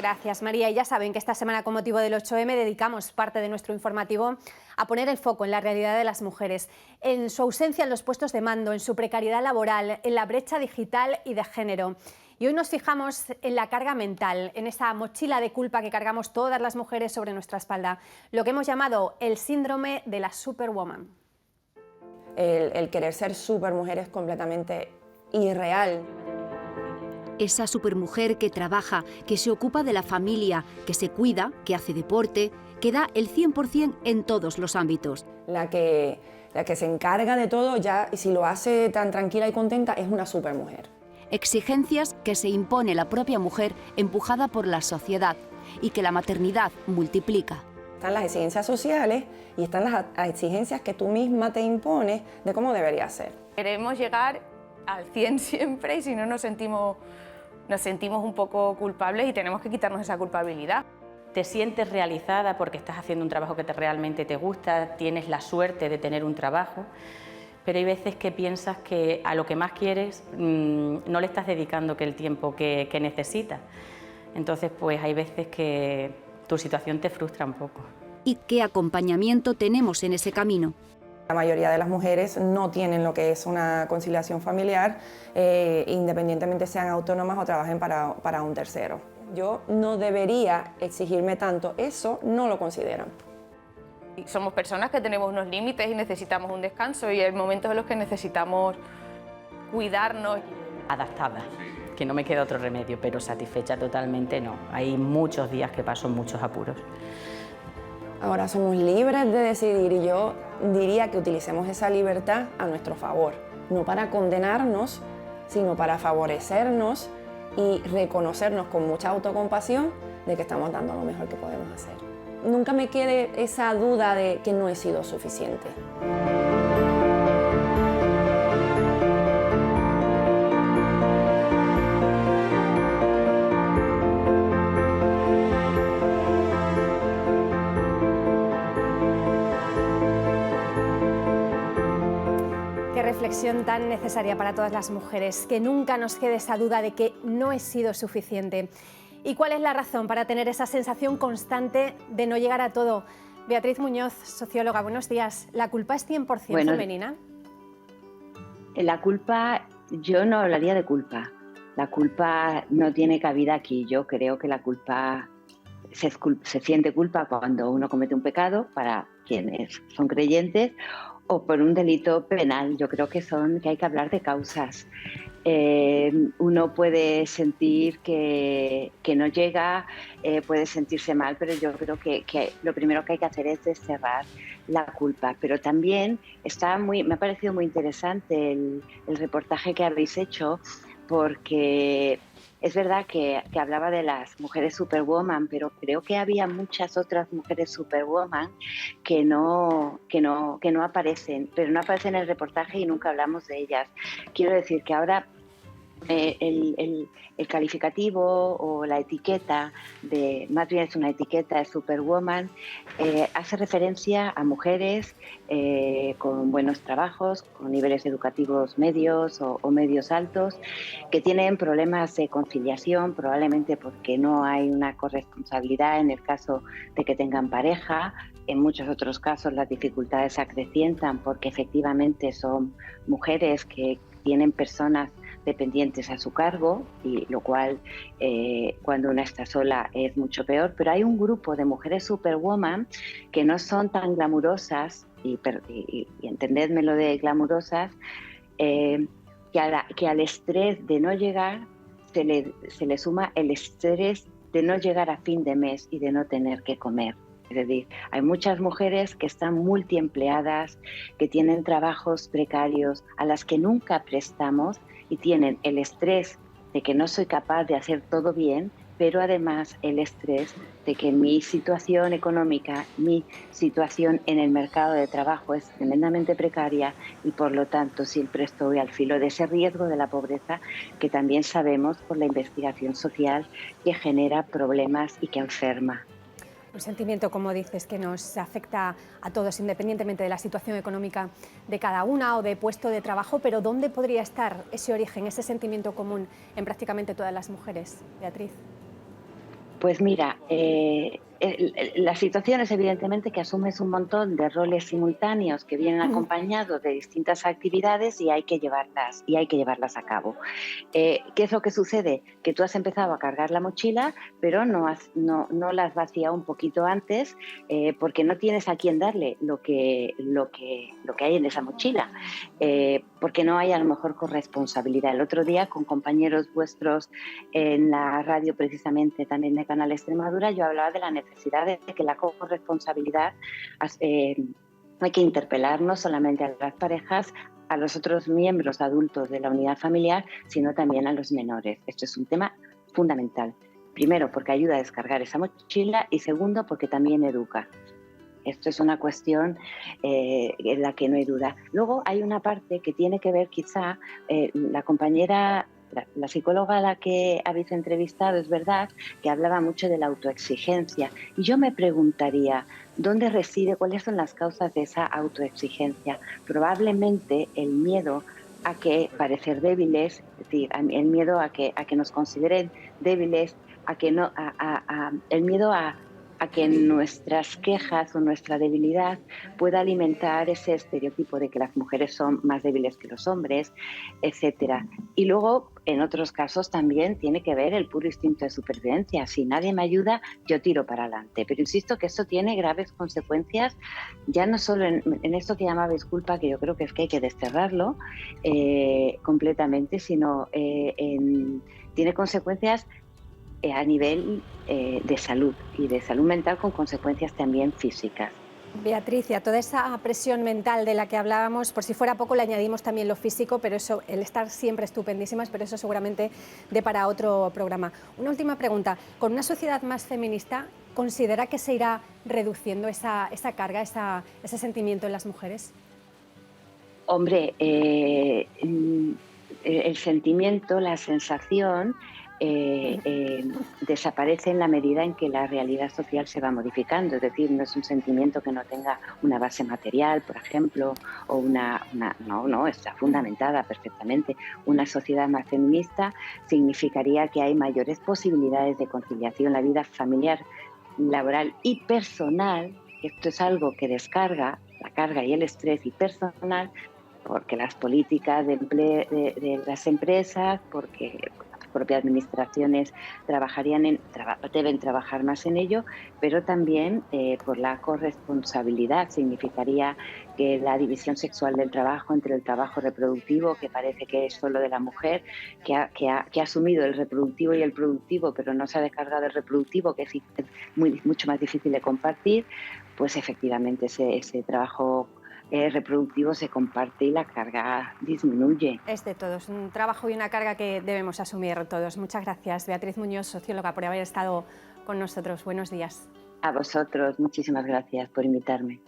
Gracias, María. Y ya saben que esta semana, con motivo del 8M, dedicamos parte de nuestro informativo a poner el foco en la realidad de las mujeres, en su ausencia en los puestos de mando, en su precariedad laboral, en la brecha digital y de género. Y hoy nos fijamos en la carga mental, en esa mochila de culpa que cargamos todas las mujeres sobre nuestra espalda, lo que hemos llamado el síndrome de la superwoman. El querer ser supermujer es completamente irreal. Esa supermujer que trabaja, que se ocupa de la familia, que se cuida, que hace deporte, que da el 100% en todos los ámbitos. La que se encarga de todo, ya, y si lo hace tan tranquila y contenta, es una supermujer. Exigencias que se impone la propia mujer empujada por la sociedad y que la maternidad multiplica. Están las exigencias sociales y están las exigencias que tú misma te impones de cómo debería ser. Queremos llegar al 100 siempre y si no nos sentimos un poco culpables y tenemos que quitarnos esa culpabilidad. Te sientes realizada porque estás haciendo un trabajo que realmente te gusta, tienes la suerte de tener un trabajo, pero hay veces que piensas que a lo que más quieres no le estás dedicando el tiempo que necesitas. Entonces, pues hay veces que tu situación te frustra un poco. ¿Y qué acompañamiento tenemos en ese camino? La mayoría de las mujeres no tienen lo que es una conciliación familiar, independientemente sean autónomas o trabajen para un tercero. Yo no debería exigirme tanto, eso no lo consideran. Somos personas que tenemos unos límites y necesitamos un descanso y hay momentos en los que necesitamos cuidarnos. Adaptada, que no me queda otro remedio, pero satisfecha totalmente no. Hay muchos días que paso muchos apuros. Ahora somos libres de decidir y yo diría que utilicemos esa libertad a nuestro favor, no para condenarnos, sino para favorecernos y reconocernos con mucha autocompasión de que estamos dando lo mejor que podemos hacer. Nunca me quede esa duda de que no he sido suficiente. Qué reflexión tan necesaria para todas las mujeres, que nunca nos quede esa duda de que no he sido suficiente. ¿Y cuál es la razón para tener esa sensación constante de no llegar a todo? Beatriz Muñoz, socióloga, buenos días. ¿La culpa es 100% femenina? La culpa, yo no hablaría de culpa. La culpa no tiene cabida aquí. Yo creo que la culpa se siente culpa cuando uno comete un pecado, para quienes son creyentes, o por un delito penal. Yo creo que hay que hablar de causas. Uno puede sentir que no llega, puede sentirse mal, pero yo creo que lo primero que hay que hacer es desterrar la culpa. Pero también me ha parecido muy interesante el reportaje que habéis hecho, porque es verdad que hablaba de las mujeres superwoman, pero creo que había muchas otras mujeres superwoman que no aparecen, pero no aparecen en el reportaje y nunca hablamos de ellas. Quiero decir que ahora el calificativo o la etiqueta, más bien es una etiqueta de superwoman, hace referencia a mujeres con buenos trabajos, con niveles educativos medios o medios altos, que tienen problemas de conciliación, probablemente porque no hay una corresponsabilidad en el caso de que tengan pareja. En muchos otros casos las dificultades acrecientan porque efectivamente son mujeres que tienen personas dependientes a su cargo, y lo cual cuando una está sola es mucho peor. Pero hay un grupo de mujeres superwoman que no son tan glamurosas, y entendedme lo de glamurosas, que al estrés de no llegar se le suma el estrés de no llegar a fin de mes y de no tener que comer. Es decir, hay muchas mujeres que están multiempleadas, que tienen trabajos precarios a las que nunca prestamos y tienen el estrés de que no soy capaz de hacer todo bien, pero además el estrés de que mi situación económica, mi situación en el mercado de trabajo es tremendamente precaria y por lo tanto siempre estoy al filo de ese riesgo de la pobreza que también sabemos por la investigación social que genera problemas y que enferma. Un sentimiento, como dices, que nos afecta a todos, independientemente de la situación económica de cada una o de puesto de trabajo, pero ¿dónde podría estar ese origen, ese sentimiento común en prácticamente todas las mujeres, Beatriz? Pues mira, la situación es evidentemente que asumes un montón de roles simultáneos que vienen acompañados de distintas actividades y hay que llevarlas a cabo. ¿Qué es lo que sucede? Que tú has empezado a cargar la mochila, pero no la has vaciado un poquito antes porque no tienes a quién darle lo que hay en esa mochila, porque no hay a lo mejor corresponsabilidad. El otro día con compañeros vuestros en la radio, precisamente también de Canal Extremadura, yo hablaba de la necesidad de que la corresponsabilidad hay que interpelar no solamente a las parejas, a los otros miembros adultos de la unidad familiar, sino también a los menores. Esto es un tema fundamental. Primero, porque ayuda a descargar esa mochila y segundo, porque también educa. Esto es una cuestión en la que no hay duda. Luego hay una parte que tiene que ver quizá, la compañera, la psicóloga a la que habéis entrevistado, es verdad que hablaba mucho de la autoexigencia. Y yo me preguntaría, ¿dónde reside, cuáles son las causas de esa autoexigencia? Probablemente el miedo a que parecer débiles, es decir, el miedo a que nos consideren débiles, el miedo a que nuestras quejas o nuestra debilidad pueda alimentar ese estereotipo de que las mujeres son más débiles que los hombres, etcétera. Y luego, en otros casos también tiene que ver el puro instinto de supervivencia. Si nadie me ayuda, yo tiro para adelante. Pero insisto que esto tiene graves consecuencias, ya no solo en esto que llamabais culpa, que yo creo que es que hay que desterrarlo completamente, sino tiene consecuencias a nivel de salud y de salud mental, con consecuencias también físicas. Beatriz, y a toda esa presión mental de la que hablábamos, por si fuera poco le añadimos también lo físico, pero eso, el estar siempre estupendísimas, pero eso seguramente de para otro programa. Una última pregunta, ¿con una sociedad más feminista considera que se irá reduciendo esa carga, ese sentimiento en las mujeres? Hombre, el sentimiento, la sensación desaparece en la medida en que la realidad social se va modificando. Es decir, no es un sentimiento que no tenga una base material, por ejemplo, o no, está fundamentada perfectamente. Una sociedad más feminista significaría que hay mayores posibilidades de conciliación, la vida familiar, laboral y personal. Esto es algo que descarga la carga y el estrés y personal, porque las políticas de empleo de las empresas, porque las propias administraciones deben trabajar más en ello, pero también por la corresponsabilidad. Significaría que la división sexual del trabajo entre el trabajo reproductivo, que parece que es solo de la mujer, que ha asumido el reproductivo y el productivo, pero no se ha descargado el reproductivo, que es mucho más difícil de compartir, pues efectivamente ese trabajo reproductivo se comparte y la carga disminuye. Es de todos, un trabajo y una carga que debemos asumir todos. Muchas gracias, Beatriz Muñoz, socióloga, por haber estado con nosotros. Buenos días. A vosotros, muchísimas gracias por invitarme.